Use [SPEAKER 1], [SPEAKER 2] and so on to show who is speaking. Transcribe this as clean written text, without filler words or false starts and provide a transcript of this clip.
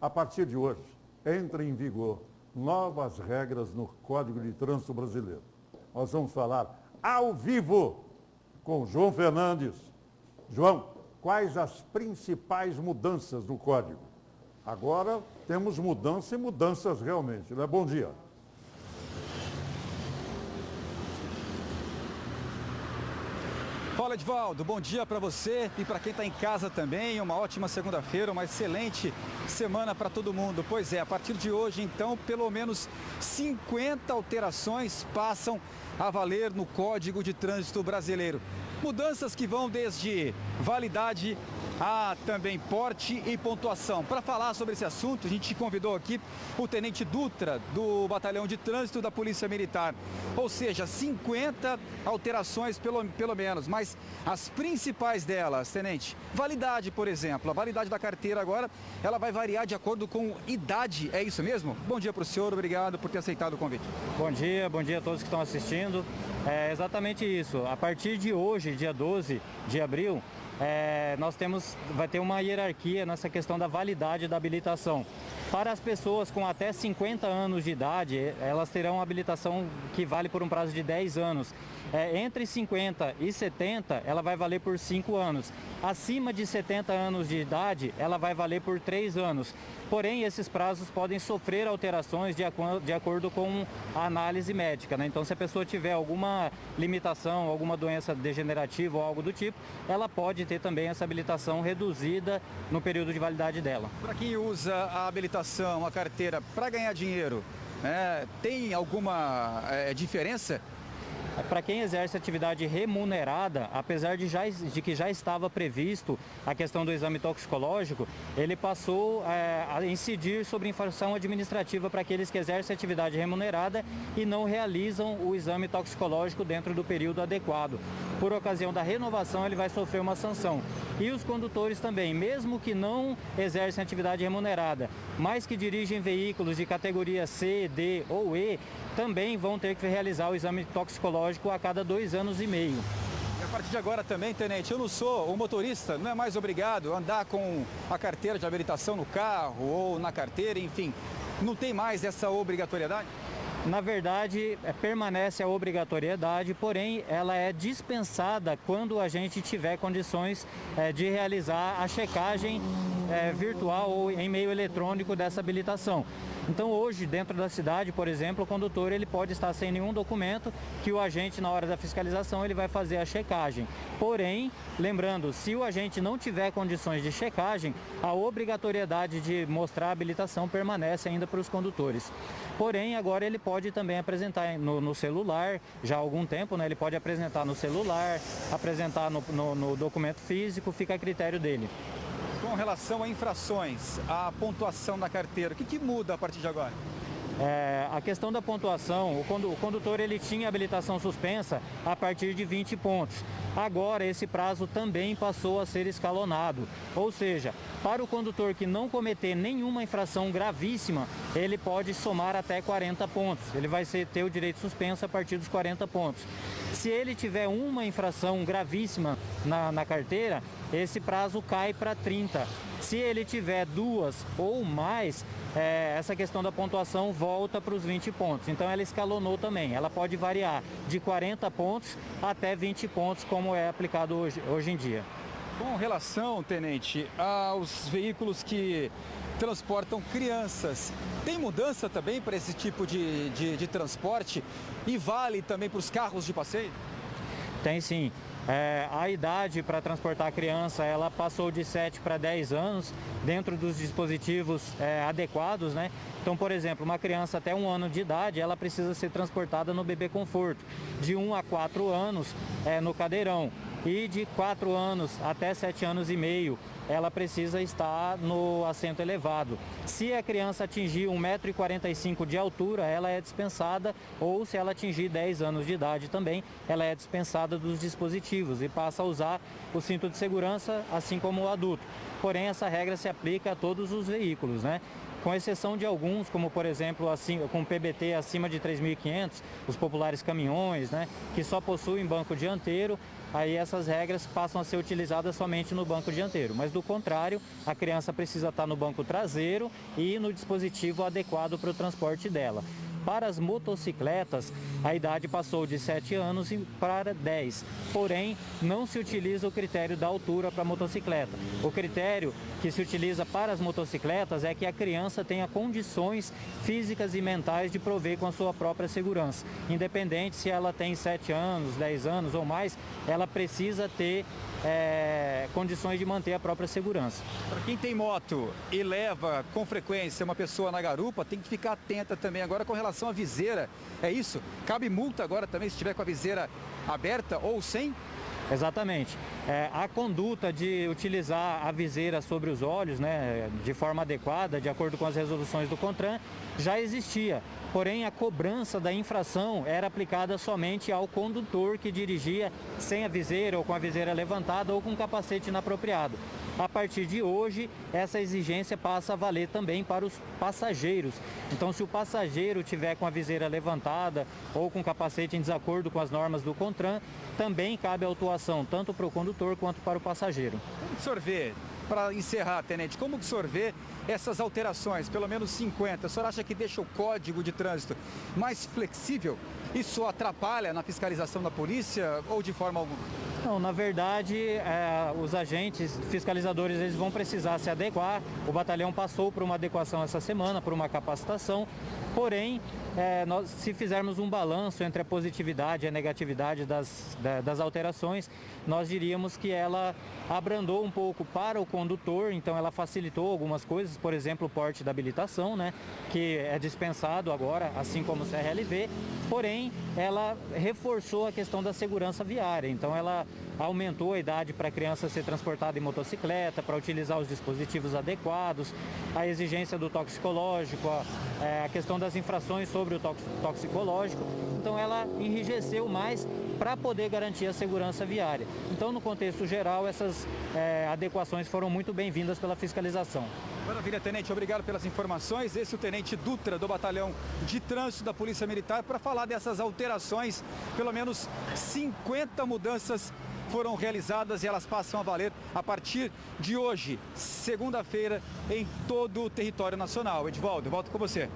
[SPEAKER 1] A partir de hoje, entram em vigor novas regras no Código de Trânsito Brasileiro. Nós vamos falar ao vivo com João Fernandes. João, quais as principais mudanças no Código? Agora temos mudança e mudanças realmente, né? Bom dia.
[SPEAKER 2] Fala, Edvaldo, bom dia para você e para quem está em casa também. Uma ótima segunda-feira, uma excelente semana para todo mundo. Pois é, a partir de hoje, então, pelo menos 50 alterações passam a valer no Código de Trânsito Brasileiro. Mudanças que vão desde validade a também porte e pontuação. Para falar sobre esse assunto, a gente convidou aqui o Tenente Dutra, do Batalhão de Trânsito da Polícia Militar. Ou seja, 50 alterações pelo menos, mas as principais delas, Tenente, validade, por exemplo. A validade da carteira agora, ela vai variar de acordo com idade, é isso mesmo? Bom dia para o senhor, obrigado por ter aceitado o convite.
[SPEAKER 3] Bom dia a todos que estão assistindo. É exatamente isso. A partir de hoje, dia 12 de abril, vai ter uma hierarquia nessa questão da validade da habilitação. Para as pessoas com até 50 anos de idade, elas terão uma habilitação que vale por um prazo de 10 anos. Entre 50 e 70, ela vai valer por 5 anos. Acima de 70 anos de idade, ela vai valer por 3 anos. Porém, esses prazos podem sofrer alterações de acordo com a análise médica, né? Então, se a pessoa tiver alguma limitação, alguma doença degenerativa ou algo do tipo, ela pode ter também essa habilitação reduzida no período de validade dela.
[SPEAKER 2] Para quem usa a habilitação, a carteira, para ganhar dinheiro, tem alguma diferença?
[SPEAKER 3] Para quem exerce atividade remunerada, apesar de que já estava previsto a questão do exame toxicológico, ele passou a incidir sobre infração administrativa para aqueles que exercem atividade remunerada e não realizam o exame toxicológico dentro do período adequado. Por ocasião da renovação, ele vai sofrer uma sanção. E os condutores também, mesmo que não exercem atividade remunerada, mas que dirigem veículos de categoria C, D ou E, também vão ter que realizar o exame toxicológico a cada 2 anos e meio.
[SPEAKER 2] E a partir de agora também, Tenente, eu não sou o motorista, não é mais obrigado a andar com a carteira de habilitação no carro ou na carteira, enfim, não tem mais essa obrigatoriedade?
[SPEAKER 3] Na verdade, permanece a obrigatoriedade, porém ela é dispensada quando a gente tiver condições de realizar a checagem virtual ou em meio eletrônico dessa habilitação. Então hoje, dentro da cidade, por exemplo, o condutor ele pode estar sem nenhum documento que o agente, na hora da fiscalização, ele vai fazer a checagem. Porém, lembrando, se o agente não tiver condições de checagem, a obrigatoriedade de mostrar a habilitação permanece ainda para os condutores. Porém, agora ele pode também apresentar no celular, já há algum tempo, né? Ele pode apresentar no celular, apresentar no documento físico, fica a critério dele.
[SPEAKER 2] Com relação a infrações, a pontuação da carteira, o que muda a partir de agora?
[SPEAKER 3] A questão da pontuação, o condutor ele tinha habilitação suspensa a partir de 20 pontos. Agora esse prazo também passou a ser escalonado, ou seja, para o condutor que não cometer nenhuma infração gravíssima, ele pode somar até 40 pontos. Ele vai ter o direito suspenso a partir dos 40 pontos. Se ele tiver uma infração gravíssima na carteira, esse prazo cai para 30. Se ele tiver 2 ou mais, essa questão da pontuação volta para os 20 pontos. Então ela escalonou também. Ela pode variar de 40 pontos até 20 pontos, como é aplicado hoje em dia.
[SPEAKER 2] Com relação, Tenente, aos veículos que transportam crianças, tem mudança também para esse tipo de transporte e vale também para os carros de passeio?
[SPEAKER 3] Tem sim. A idade para transportar a criança, ela passou de 7 para 10 anos dentro dos dispositivos adequados, né? Então, por exemplo, uma criança até 1 ano de idade, ela precisa ser transportada no bebê conforto. De 1 a 4 anos no cadeirão. E de 4 anos até 7 anos e meio, ela precisa estar no assento elevado. Se a criança atingir 1,45 m de altura, ela é dispensada, ou se ela atingir 10 anos de idade também, ela é dispensada dos dispositivos e passa a usar o cinto de segurança, assim como o adulto. Porém, essa regra se aplica a todos os veículos, né? com exceção de alguns, como por exemplo, assim, com PBT acima de 3.500, os populares caminhões, né, que só possuem banco dianteiro, aí essas regras passam a ser utilizadas somente no banco dianteiro. Mas do contrário, a criança precisa estar no banco traseiro e no dispositivo adequado para o transporte dela. Para as motocicletas, a idade passou de 7 anos para 10, porém não se utiliza o critério da altura para a motocicleta. O critério que se utiliza para as motocicletas é que a criança tenha condições físicas e mentais de prover com a sua própria segurança. Independente se ela tem 7 anos, 10 anos ou mais, ela precisa ter condições de manter a própria segurança.
[SPEAKER 2] Para quem tem moto e leva com frequência uma pessoa na garupa, tem que ficar atenta também agora com relação à viseira. É isso? Cabe multa agora também se estiver com a viseira aberta ou sem?
[SPEAKER 3] Exatamente. A conduta de utilizar a viseira sobre os olhos, né, de forma adequada, de acordo com as resoluções do CONTRAN, já existia. Porém, a cobrança da infração era aplicada somente ao condutor que dirigia sem a viseira ou com a viseira levantada ou com capacete inapropriado. A partir de hoje, essa exigência passa a valer também para os passageiros. Então, se o passageiro tiver com a viseira levantada ou com capacete em desacordo com as normas do CONTRAN, também cabe autuação tanto para o condutor quanto para o passageiro.
[SPEAKER 2] Como que o senhor vê, para encerrar, tenente, como que o senhor vê essas alterações, pelo menos 50? O senhor acha que deixa o Código de Trânsito mais flexível? Isso atrapalha na fiscalização da polícia ou de forma alguma?
[SPEAKER 3] Não, na verdade, os agentes fiscalizadores eles vão precisar se adequar. O batalhão passou por uma adequação essa semana, por uma capacitação. Porém, se fizermos um balanço entre a positividade e a negatividade das alterações, nós diríamos que ela abrandou um pouco para o condutor, então ela facilitou algumas coisas, por exemplo, o porte da habilitação, né, que é dispensado agora, assim como o CRLV, porém, ela reforçou a questão da segurança viária, então ela aumentou a idade para a criança ser transportada em motocicleta, para utilizar os dispositivos adequados, a exigência do toxicológico, a questão das infrações sobre o toxicológico. Então ela enrijeceu mais para poder garantir a segurança viária. Então, no contexto geral, essas adequações foram muito bem-vindas pela fiscalização.
[SPEAKER 2] Maravilha, tenente. Obrigado pelas informações. Esse é o tenente Dutra, do Batalhão de Trânsito da Polícia Militar, para falar dessas alterações. Pelo menos 50 mudanças foram realizadas e elas passam a valer a partir de hoje, segunda-feira, em todo o território nacional. Edivaldo, eu volto com você.